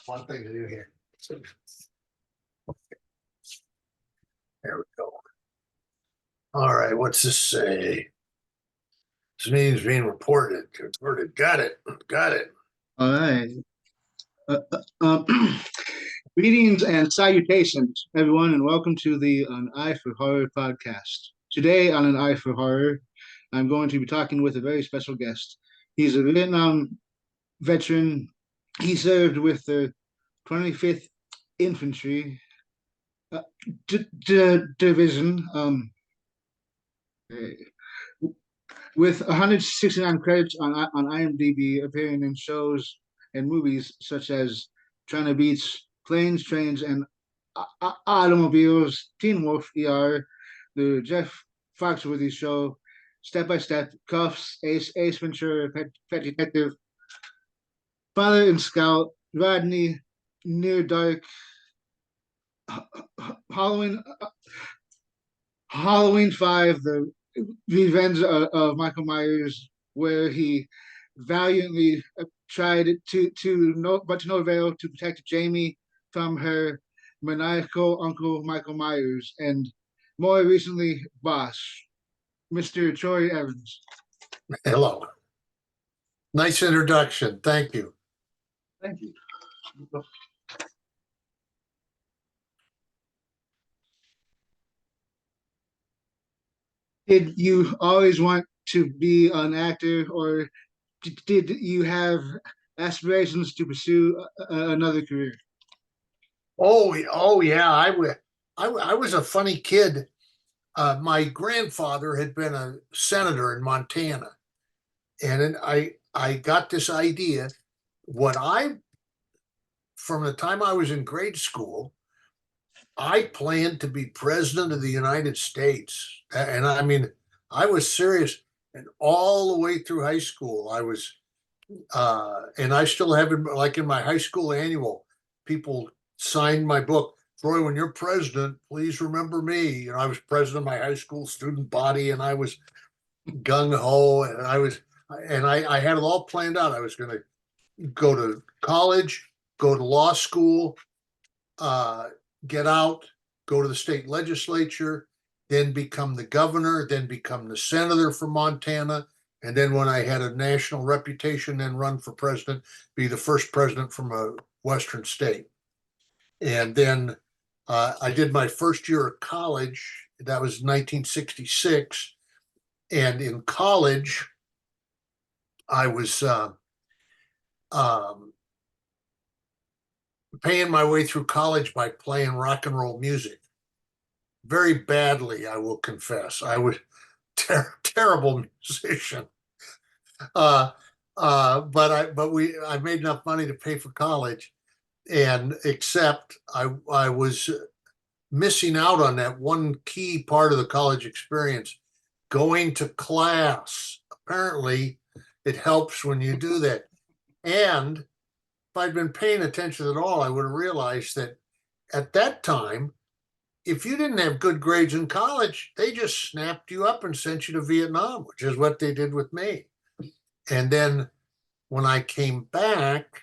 one thing to do here. There we go. All right, what's this say? This meeting's being recorded. Got it. Got it. All right. Greetings and salutations, everyone, and welcome to the An Eye for Horror podcast. Today on An Eye for Horror, I'm going to be talking with a very special guest. He's a Vietnam veteran. He served with the 25th Infantry Division with 169 credits on IMDb, appearing in shows and movies such as China Beats, Planes, Trains, and Automobiles, Teen Wolf ER, The Jeff Foxworthy Show, Step by Step, Cuffs, Ace Ventura, Pet Detective, Father and Scout, Rodney, Near Dark, Halloween 5, The Revenge of Michael Myers, where he valiantly tried to no avail to protect Jamie from her maniacal uncle Michael Myers, and more recently, Boss, Mr. Troy Evans. Hello. Nice introduction. Thank you. Thank you. Did you always want to be an actor, or did you have aspirations to pursue another career? Oh yeah. I was a funny kid. My grandfather had been a senator in Montana, and then I got this idea. From the time I was in grade school, I planned to be president of the United States. And I mean, I was serious. And all the way through high school, I was, and I still have it, like in my high school annual, people signed my book. Troy, when you're president, please remember me. You know, I was president of my high school student body, and I was gung ho, and I had it all planned out. I was going to go to college, go to law school, get out, go to the state legislature, then become the governor, then become the senator for Montana. And then when I had a national reputation, then run for president, be the first president from a Western state. And then I did my first year of college. That was 1966. And in college, I was paying my way through college by playing rock and roll music. Very badly, I will confess. I was terrible musician. But I made enough money to pay for college, and except I was missing out on that one key part of the college experience, going to class. Apparently, it helps when you do that. And if I'd been paying attention at all, I would have realized that at that time, if you didn't have good grades in college, they just snapped you up and sent you to Vietnam, which is what they did with me. And then when I came back,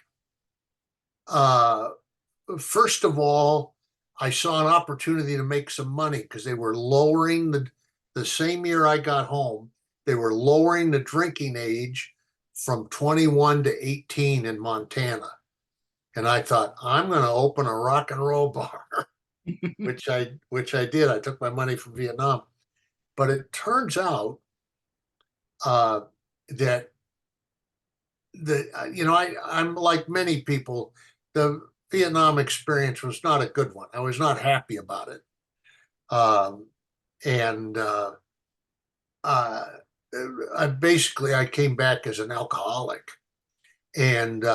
first of all, I saw an opportunity to make some money because they were lowering the same year I got home, they were lowering the drinking age from 21 to 18 in Montana. And I thought, I'm going to open a rock and roll bar, which I did. I took my money from Vietnam. But it turns out that I'm like many people, the Vietnam experience was not a good one. I was not happy about it. I came back as an alcoholic, and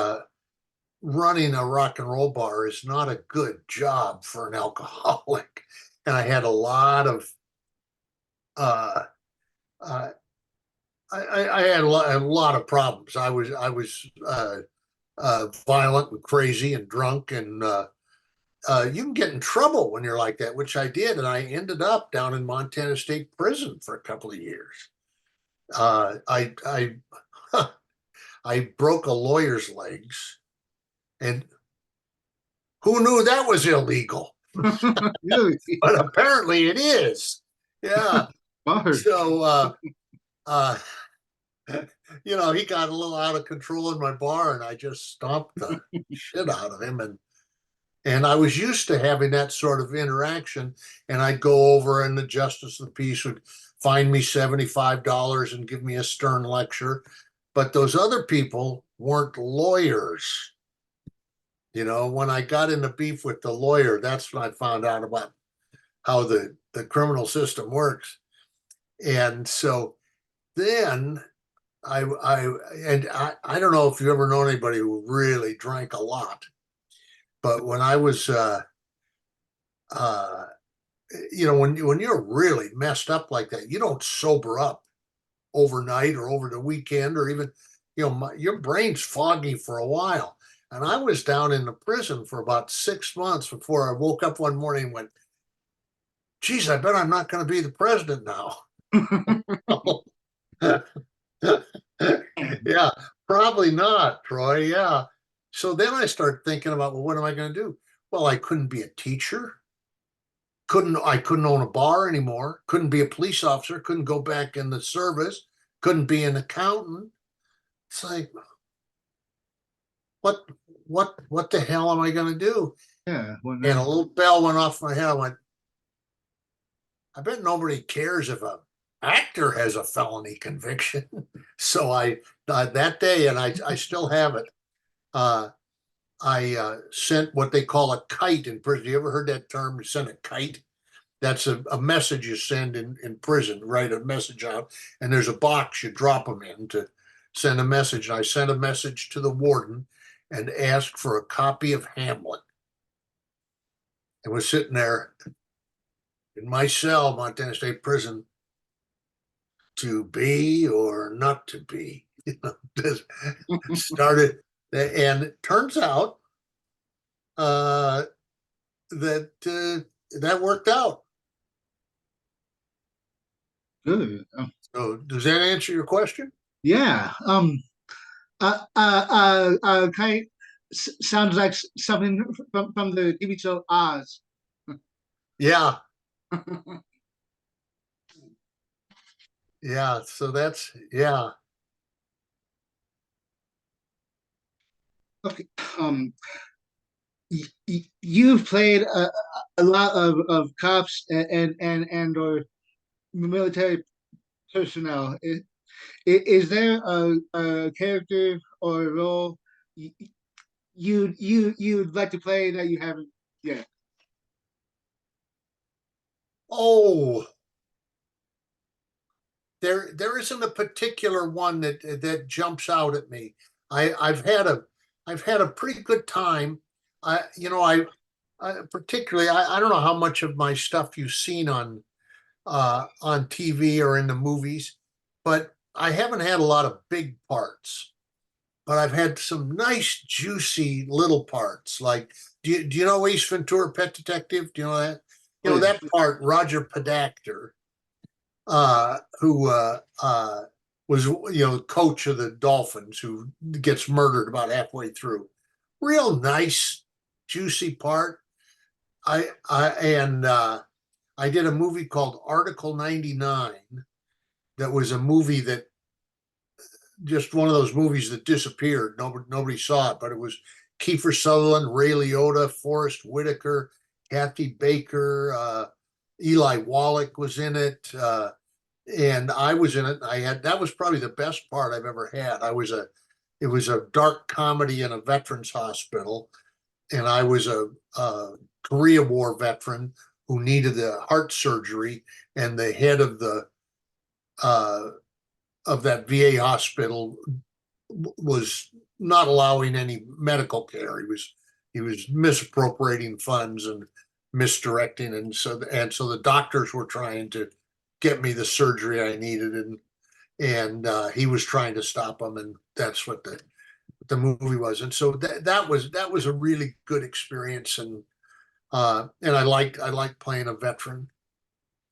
running a rock and roll bar is not a good job for an alcoholic. And I had a lot of, I had a lot of problems. I was violent and crazy and drunk, and you can get in trouble when you're like that, which I did, and I ended up down in Montana State Prison for a couple of years. I I broke a lawyer's legs, and Who knew that was illegal? Really? But apparently it is. Yeah. Bars. So, uh, he got a little out of control in my bar, and I just stomped the shit out of him. And I was used to having that sort of interaction. And I'd go over, and the justice of the peace would fine me $75 and give me a stern lecture. But those other people weren't lawyers. When I got into beef with the lawyer, that's when I found out about how the criminal system works. And so then I don't know if you ever know anybody who really drank a lot, but when I was uh when you're really messed up like that, you don't sober up overnight or over the weekend, or even your brain's foggy for a while. And I was down in the prison for about 6 months before I woke up one morning and went, geez, I bet I'm not going to be the president now. Yeah, probably not, Troy. Yeah. So then I start thinking about, well, what am I going to do? Well, I couldn't be a teacher. I couldn't own a bar anymore. Couldn't be a police officer. Couldn't go back in the service. Couldn't be an accountant. It's like, what, what the hell am I going to do? Yeah. And a little bell went off my head. I went, I bet nobody cares if a actor has a felony conviction. So I that day, and I still have it. I sent what they call a kite in prison. You ever heard that term? You send a kite. That's a message you send in prison. Write a message out, and there's a box you drop them in to send a message. And I sent a message to the warden and asked for a copy of Hamlet. It was sitting there in my cell, Montana State Prison, to be or not to be. Just started, and it turns out that worked out. Good. So, does that answer your question? Yeah. Kind sounds like something from the TV show Oz. Yeah, yeah. So that's yeah. Okay. You've played a lot of cops and or military personnel. Is there a character or a role you'd like to play that you haven't yet? Oh, there isn't a particular one that jumps out at me. I've had a pretty good time. I particularly I don't know how much of my stuff you've seen on TV or in the movies, but I haven't had a lot of big parts. But I've had some nice, juicy little parts. Like, do you know Ace Ventura, Pet Detective? Do you know that? Oh yeah. That part, Roger Podacter, who was coach of the Dolphins, who gets murdered about halfway through. Real nice, juicy part. I did a movie called Article 99. That was a movie that just one of those movies that disappeared. Nobody saw it, but it was Kiefer Sutherland, Ray Liotta, Forrest Whitaker, Kathy Baker, Eli Wallach was in it, and I was in it. That was probably the best part I've ever had. It was a dark comedy in a veterans hospital, and I was a Korea War veteran who needed the heart surgery, and the head uh, of that VA hospital was not allowing any medical care. He was misappropriating funds and misdirecting, and so the doctors were trying to get me the surgery I needed, and he was trying to stop them, and that's what the movie was. And so that was a really good experience, and I liked playing a veteran.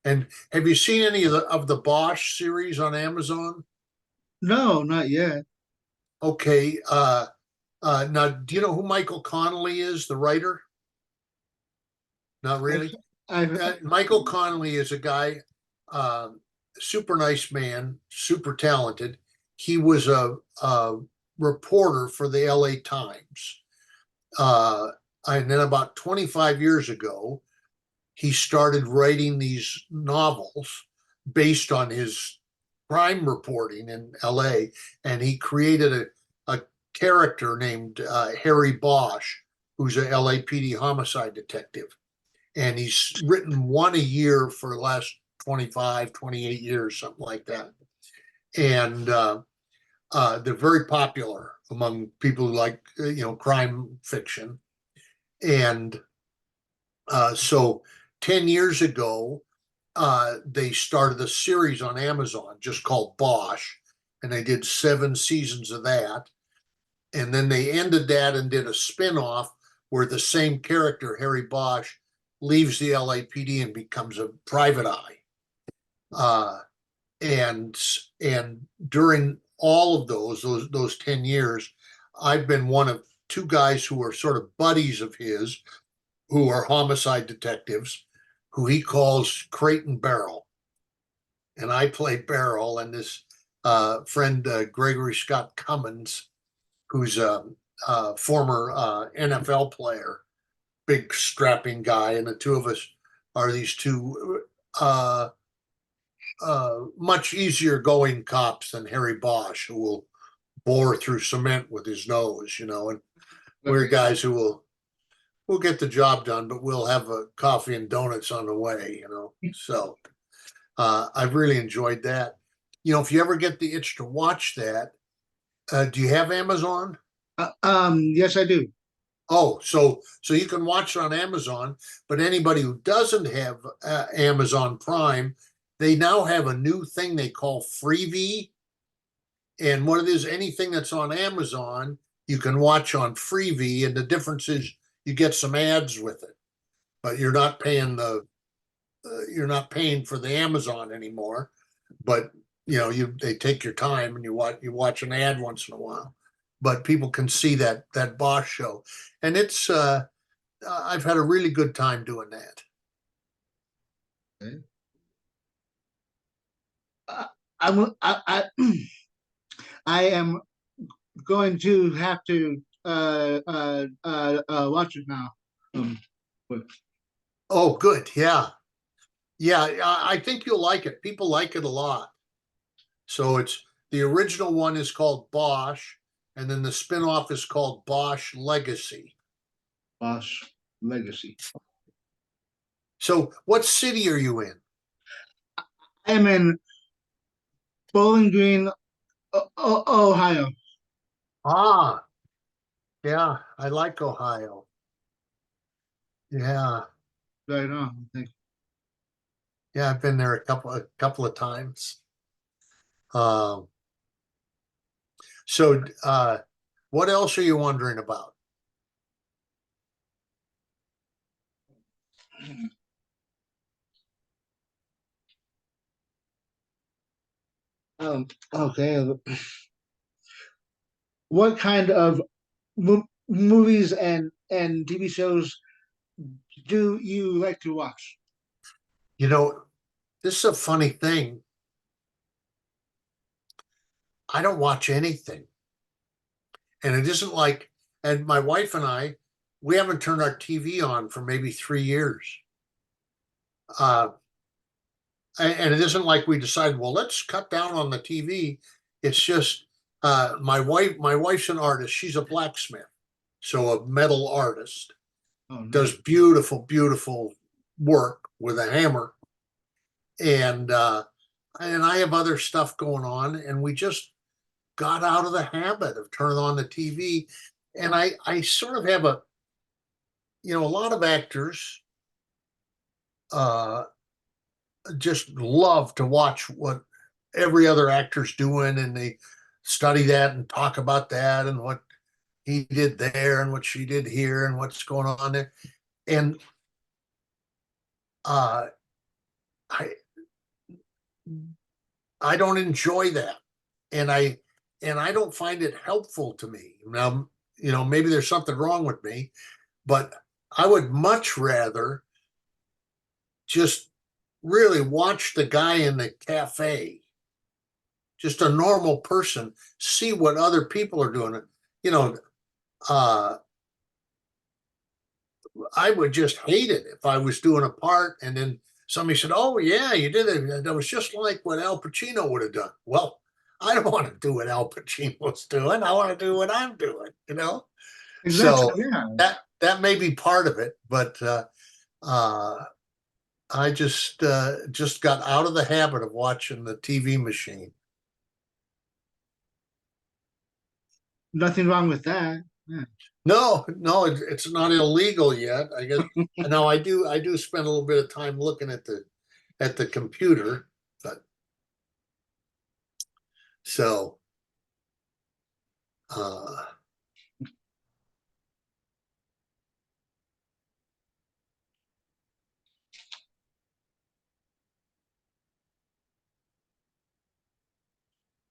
And have you seen any of the Bosch series on Amazon? No, not yet. Okay. Now, do you know who Michael Connelly is, the writer? Not really. I've Michael Connelly is a guy, uh, super nice man, super talented. He was a reporter for the LA Times. Uh, and then about 25 years ago, he started writing these novels based on his crime reporting in LA. And he created a character named Harry Bosch, who's a LAPD homicide detective. And he's written one a year for the last 25, 28 years, something like that. And they're very popular among people who like, crime fiction. And so 10 years ago, they started a series on Amazon just called Bosch, and they did 7 seasons of that. And then they ended that and did a spin-off where the same character, Harry Bosch, leaves the LAPD and becomes a private eye. And during all of those 10 years, I've been one of two guys who are sort of buddies of his, who are homicide detectives, who he calls Crate and Barrel. And I play Barrel, and this friend, Gregory Scott Cummins, who's a former NFL player, big strapping guy, and the two of us are these two much easier going cops than Harry Bosch, who will bore through cement with his nose, and we're guys who will get the job done, but we'll have a coffee and donuts on the way. So I've really enjoyed that. If you ever get the itch to watch that, do you have Amazon? yes, I do. Oh, so you can watch it on Amazon, but anybody who doesn't have Amazon Prime, they now have a new thing they call Freevee. And what it is, anything that's on Amazon, you can watch on Freevee, and the difference is you get some ads with it, but you're not paying for the Amazon anymore. But they take your time, and you watch an ad once in a while. But people can see that Bosch show, and it's I've had a really good time doing that. Okay. I am going to have to watch it now. But Oh, good, yeah, yeah. I think you'll like it. People like it a lot. So it's the original one is called Bosch, and then the spinoff is called Bosch Legacy. Bosch Legacy. So what city are you in? I am in Bowling Green, Ohio. Ah, yeah, I like Ohio. Yeah, Right on. Thank yeah, I've been there a couple of times. Um, so what else are you wondering about? you. Okay. What kind of movies and TV shows do you like to watch? You know, this is a funny thing. I don't watch anything. And it isn't like, and my wife and I, we haven't turned our TV on for maybe 3 years. Uh, and it isn't like we decided, well, let's cut down on the TV. It's just my wife's an artist. She's a blacksmith, so a metal artist, Oh, nice. does beautiful, beautiful work with a hammer. And I have other stuff going on, and we just got out of the habit of turning on the TV. And I sort of have a lot of actors uh, just love to watch what every other actor's doing, and they study that and talk about that and what he did there and what she did here and what's going on there. And uh, I I don't enjoy that, and I don't find it helpful to me. Now, maybe there's something wrong with me, but I would much rather just really watch the guy in the cafe, just a normal person, see what other people are doing. You know, uh, I would just hate it if I was doing a part and then somebody said, "Oh yeah, you did it. That was just like what Al Pacino would have done." Well, I don't want to do what Al Pacino's doing. I want to do what I'm doing, you know? Exactly. So Yeah. that may be part of it, but uh I just got out of the habit of watching the TV machine. Nothing wrong with that. Yeah. No, no, it's not illegal yet. I guess. Now I do spend a little bit of time looking at the computer, but so uh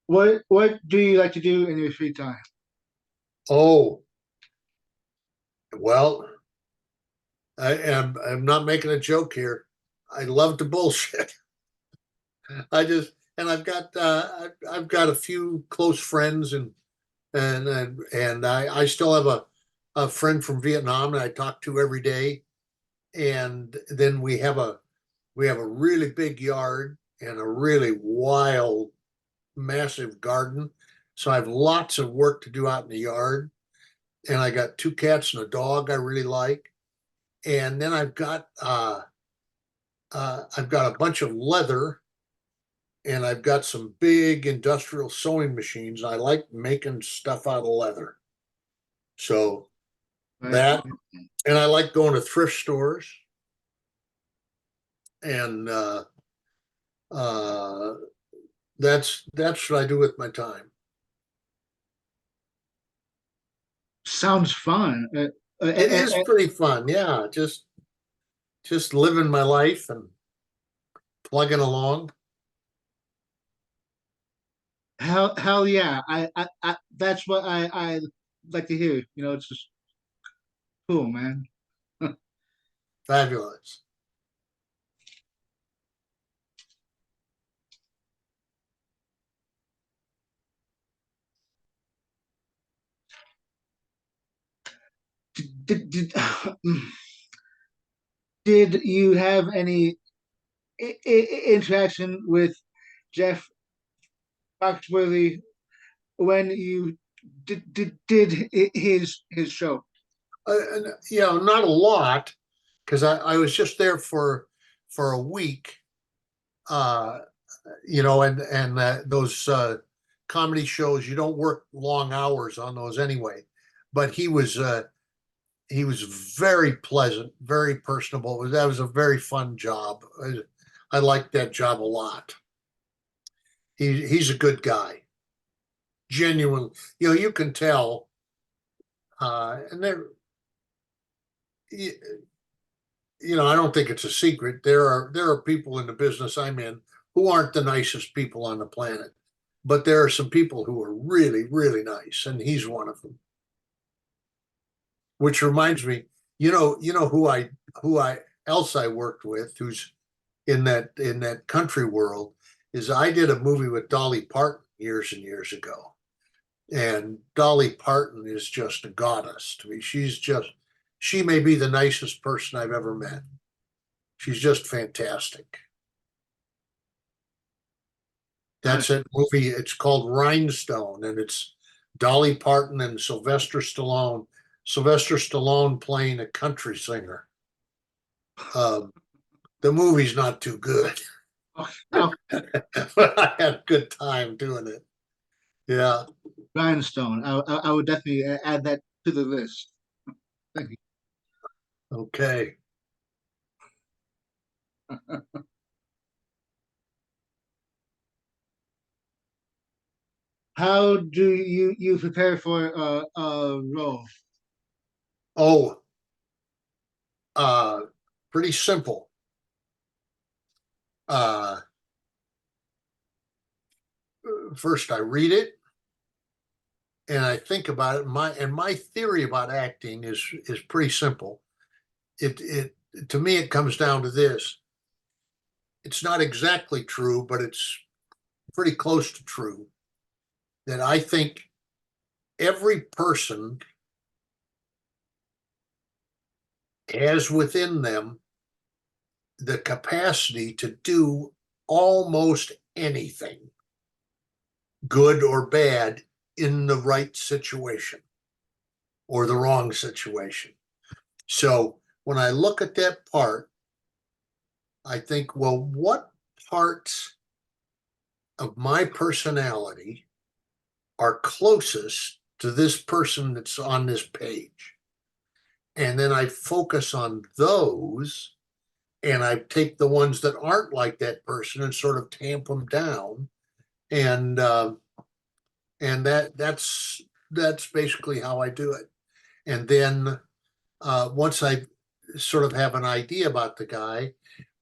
What do you like to do in your free time? oh well, I'm not making a joke here. I love to bullshit. I just and I've got a few close friends and I still have a friend from Vietnam that I talk to every day. And then we have a really big yard and a really wild, massive garden. So I have lots of work to do out in the yard. And I got two cats and a dog I really like. And then I've got a bunch of leather and I've got some big industrial sewing machines. I like making stuff out of leather. So Right. that, and I like going to thrift stores and uh, that's what I do with my time. Sounds fun. It is pretty fun, yeah. Just living my life and plugging along. hell yeah. That's what I like to hear. You know, it's just cool, man. Fabulous. Did did you have any interaction with Jeff Foxworthy when you did his show? And, not a lot because I was just there for a week. Uh, and those comedy shows, you don't work long hours on those anyway. But he was very pleasant, very personable. That was a very fun job. I liked that job a lot. He's a good guy, genuine. You can tell. And there, you, I don't think it's a secret. There are people in the business I'm in who aren't the nicest people on the planet, but there are some people who are really, really nice, and he's one of them. Which reminds me, who I else I worked with, who's in that country world, is I did a movie with Dolly Parton years and years ago. And Dolly Parton is just a goddess to me. She may be the nicest person I've ever met. She's just fantastic. Nice. That's a movie. It's called Rhinestone, and it's Dolly Parton and Sylvester Stallone. Sylvester Stallone playing a country singer. Um, the movie's not too good, Oh, but I had a good time doing it. Yeah. Grindstone. I would definitely add that to the list. Thank you. Okay. How do you prepare for a role? Oh, uh, pretty simple. Uh, First, I read it and I think about it. My theory about acting is pretty simple. It to me it comes down to this: it's not exactly true, but it's pretty close to true, that I think every person has within them the capacity to do almost anything, good or bad, in the right situation or the wrong situation. So when I look at that part, I think, well, what parts of my personality are closest to this person that's on this page? And then I focus on those, and I take the ones that aren't like that person and sort of tamp them down. And that's basically how I do it. And then once I sort of have an idea about the guy,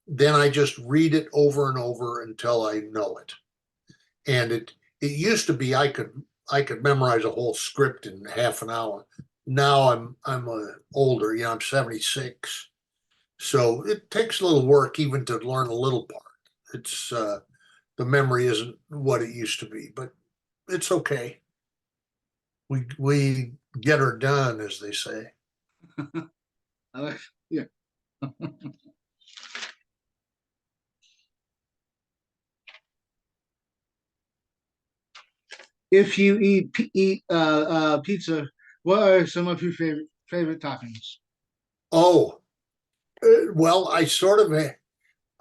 then I just read it over and over until I know it. And it used to be I could memorize a whole script in half an hour. Now I'm older, I'm 76. So it takes a little work even to learn a little part. It's the memory isn't what it used to be, but it's okay. We get her done, as they say. Yeah. If you eat pizza, what are some of your favorite toppings? Oh, well,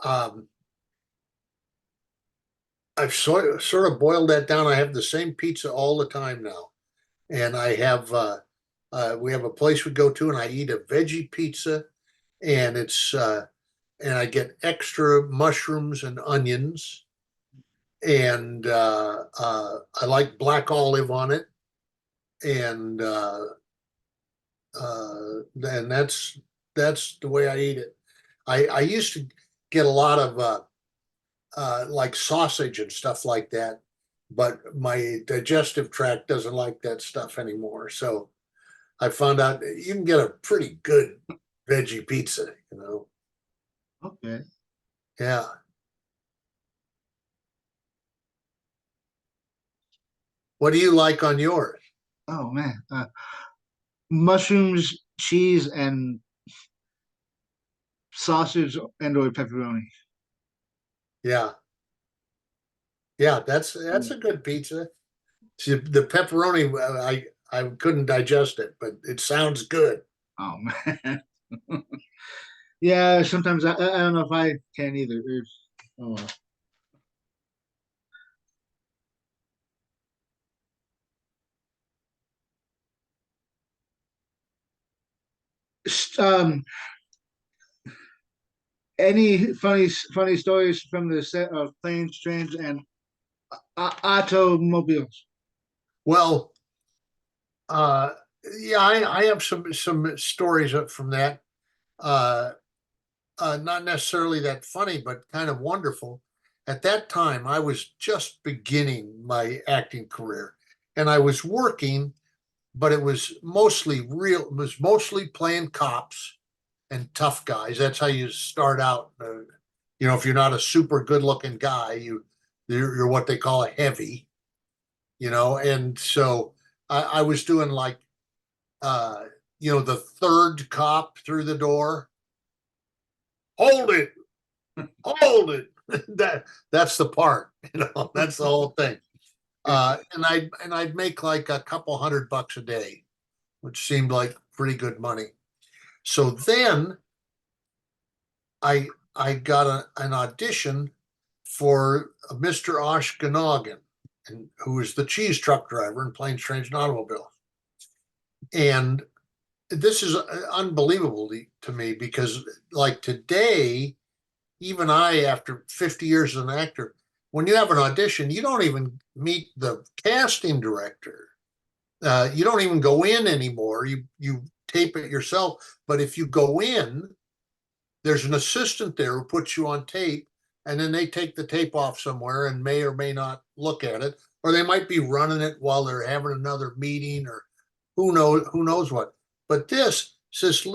um, I've sort of boiled that down. I have the same pizza all the time now, and I have we have a place we go to, and I eat a veggie pizza, and it's and I get extra mushrooms and onions, and I like black olive on it, and and that's the way I eat it. I used to get a lot of like sausage and stuff like that, but my digestive tract doesn't like that stuff anymore. So I found out you can get a pretty good veggie pizza. Okay. Yeah. What do you like on yours? Oh man, mushrooms, cheese, and sausage and/or pepperoni. Yeah. Yeah, that's a good pizza. See, the pepperoni, I couldn't digest it, but it sounds good. Oh man. Yeah, sometimes I don't know if I can either. Oh, well. Um, any funny stories from the set of planes, trains, and automobiles? Well, uh, yeah, I have some stories from that. Uh, not necessarily that funny, but kind of wonderful. At that time, I was just beginning my acting career, and I was working, but it was mostly real. It was mostly playing cops and tough guys. That's how you start out. If you're not a super good-looking guy, you're what they call a heavy. And so I was doing like uh, the third cop through the door. Hold it, hold it. That's the part, that's the whole thing. And I'd make like a couple $100 a day, which seemed like pretty good money. So then I I got an audition for Mr. Oshkonagan, who was the cheese truck driver in Planes, Trains, and Automobiles. And this is unbelievable to me because, like today, even I, after 50 years as an actor, when you have an audition, you don't even meet the casting director. You don't even go in anymore. You tape it yourself. But if you go in, there's an assistant there who puts you on tape, and then they take the tape off somewhere and may or may not look at it, or they might be running it while they're having another meeting, or who knows what. But this says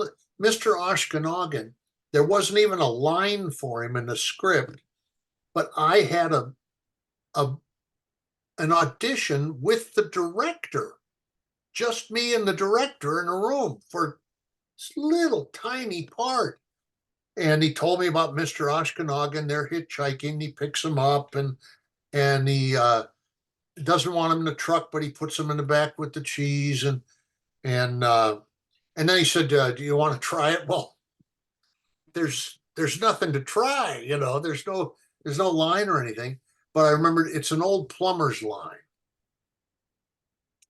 Mr. Oshkonagan, there wasn't even a line for him in the script. but I had a an audition with the director, just me and the director in a room for this little tiny part. And he told me about Mr. Ashkenagin. They're hitchhiking. He picks him up and he doesn't want him in the truck, but he puts him in the back with the cheese and and then he said, "Do you want to try it?" Well, there's nothing to try, you know. There's no line or anything. But I remember it's an old plumber's line,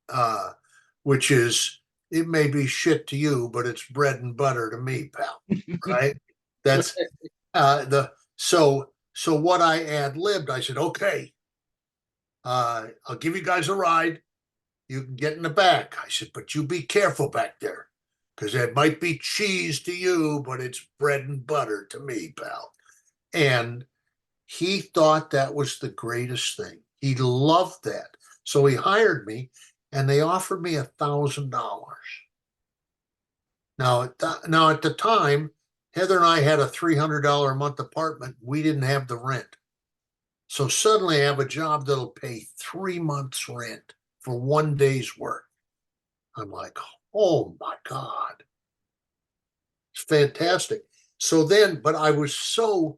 uh, which is it may be shit to you, but it's bread and butter to me, pal. Right? That's the so what I ad libbed. I said, okay, I'll give you guys a ride. You can get in the back. I said, but you be careful back there because it might be cheese to you, but it's bread and butter to me, pal. And he thought that was the greatest thing. He loved that. So he hired me and they offered me $1,000. Now at the time, Heather and I had a $300 a month apartment. We didn't have the rent. So suddenly I have a job that'll pay 3 months rent for one day's work. I'm like, oh my God. It's fantastic. So then, but I was so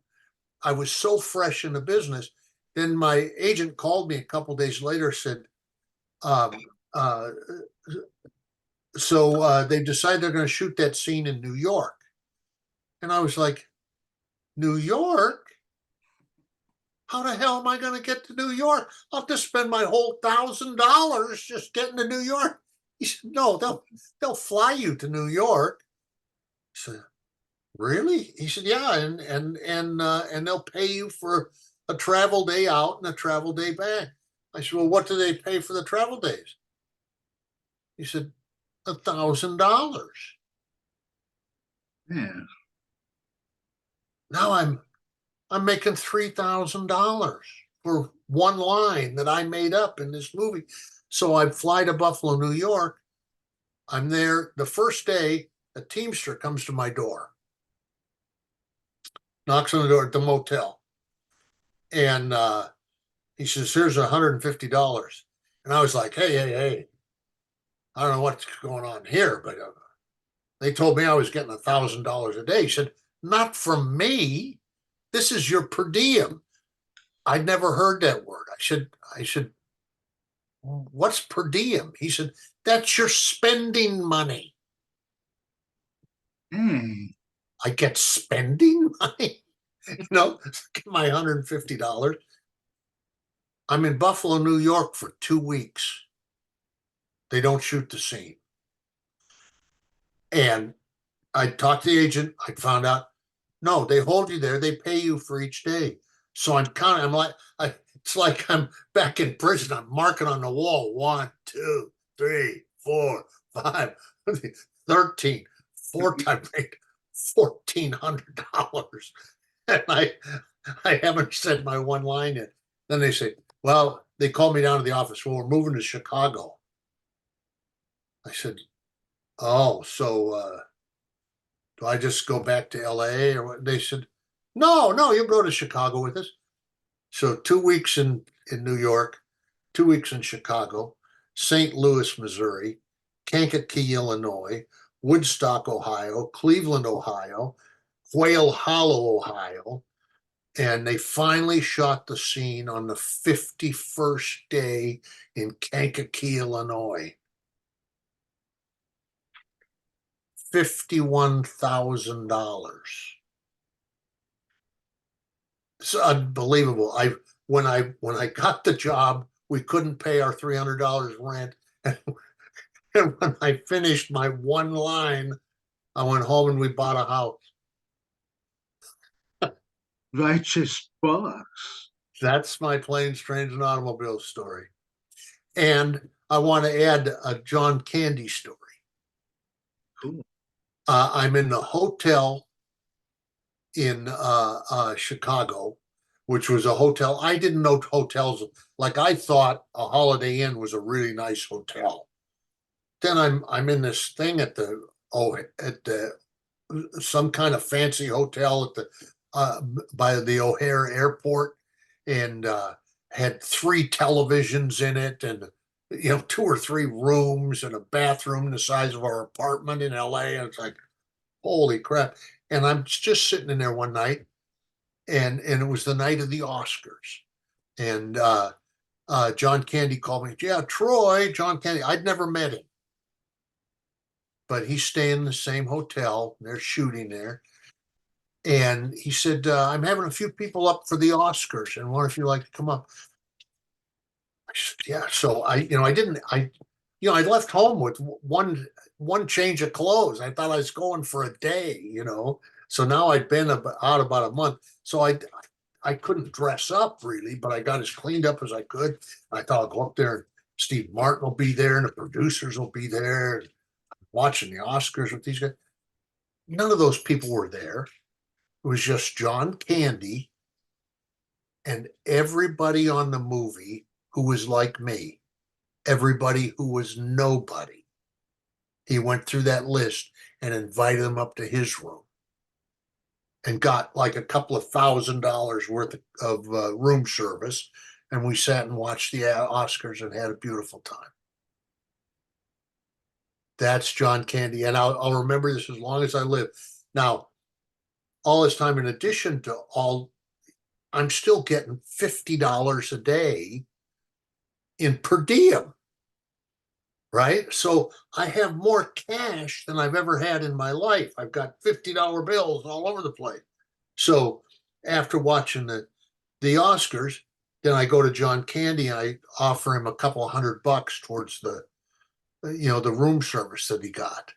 fresh in the business. Then my agent called me a couple days later, said, um, uh, so they decided they're going to shoot that scene in New York. And I was like, New York? How the hell am I going to get to New York? I'll have to spend my whole $1,000 just getting to New York. He said, no, they'll fly you to New York. I said, really? He said, yeah, and they'll pay you for a travel day out and a travel day back. I said, well, what do they pay for the travel days? He said, $1,000. Yeah. Now I'm making $3,000 for one line that I made up in this movie. So I fly to Buffalo, New York. I'm there the first day. A Teamster comes to my door, knocks on the door at the motel, and he says, "Here's $150." And I was like, "Hey! I don't know what's going on here, but they told me I was getting $1,000 a day." He said, "Not from me. This is your per diem." I'd never heard that word. I should. What's per diem? He said, "That's your spending money." Hmm. I get spending money, get my $150. I'm in Buffalo, New York for 2 weeks. They don't shoot the scene. And I talked to the agent. I found out, no, they hold you there. They pay you for each day. So I'm like, it's like I'm back in prison. I'm marking on the wall 1, 2, 3, 4, 5, 13, four times $1,400. And I haven't said my one line yet. Then they say, well, they called me down to the office. Well, we're moving to Chicago. I said, oh, so do I just go back to LA or what? They said, no, you'll go to Chicago with us. So 2 weeks in New York, 2 weeks in Chicago, St. Louis, Missouri, Kankakee, Illinois, Woodstock, Ohio, Cleveland, Ohio, Quail Hollow, Ohio. And they finally shot the scene on the 51st day in Kankakee, Illinois. $51,000. It's unbelievable. When I got the job, we couldn't pay our $300 rent. And when I finished my one line, I went home and we bought a house. Righteous box. That's my planes, trains, and automobiles story. And I want to add a John Candy story. Cool. I'm in the hotel in Chicago, which was a hotel. I didn't know hotels, like I thought a Holiday Inn was a really nice hotel. Then I'm in this thing at the some kind of fancy hotel at the by the O'Hare Airport, and had 3 televisions in it, and 2 or 3 rooms and a bathroom the size of our apartment in LA. And it's like, holy crap. And I'm just sitting in there one night, and it was the night of the Oscars. And John Candy called me. Yeah, Troy, John Candy. I'd never met him, but he's staying in the same hotel. They're shooting there. And he said, I'm having a few people up for the Oscars and wonder if you'd like to come up. I said, yeah. So I left home with one change of clothes. I thought I was going for a day. So now I'd been out about a month. So I couldn't dress up really, but I got as cleaned up as I could. I thought I'll go up there and Steve Martin will be there and the producers will be there and watching the Oscars with these guys. None of those people were there. It was just John Candy and everybody on the movie who was like me, everybody who was nobody. He went through that list and invited them up to his room and got like a couple of $1,000 worth of room service. And we sat and watched the Oscars and had a beautiful time. That's John Candy. And I'll remember this as long as I live. Now, all this time, in addition to all, I'm still getting $50 a day in per diem, right? So I have more cash than I've ever had in my life. I've got $50 bills all over the place. So after watching the Oscars, then I go to John Candy and I offer him a couple of $100 towards the room service that he got.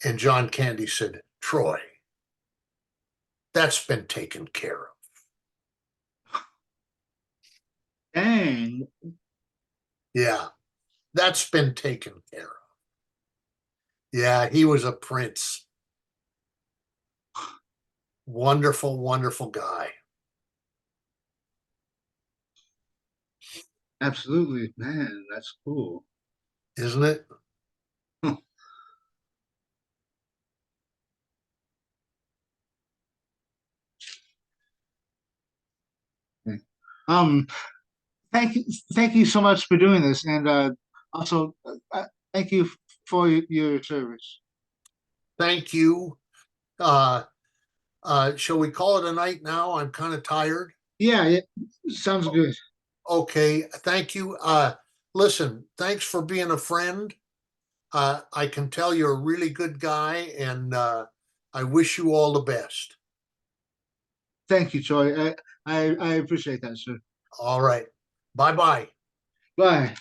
And John Candy said, Troy, that's been taken care of. Dang. Yeah, that's been taken care of. Yeah, he was a prince. Wonderful, wonderful guy. Absolutely, man. That's cool. Isn't it? Um, thank you so much for doing this, and also thank you for your service. Thank you. Shall we call it a night now? I'm kind of tired. Yeah, it sounds good. Okay, thank you. Listen, thanks for being a friend. I can tell you're a really good guy, and I wish you all the best. Thank you, Troy. I appreciate that, sir. All right. Bye bye. Bye.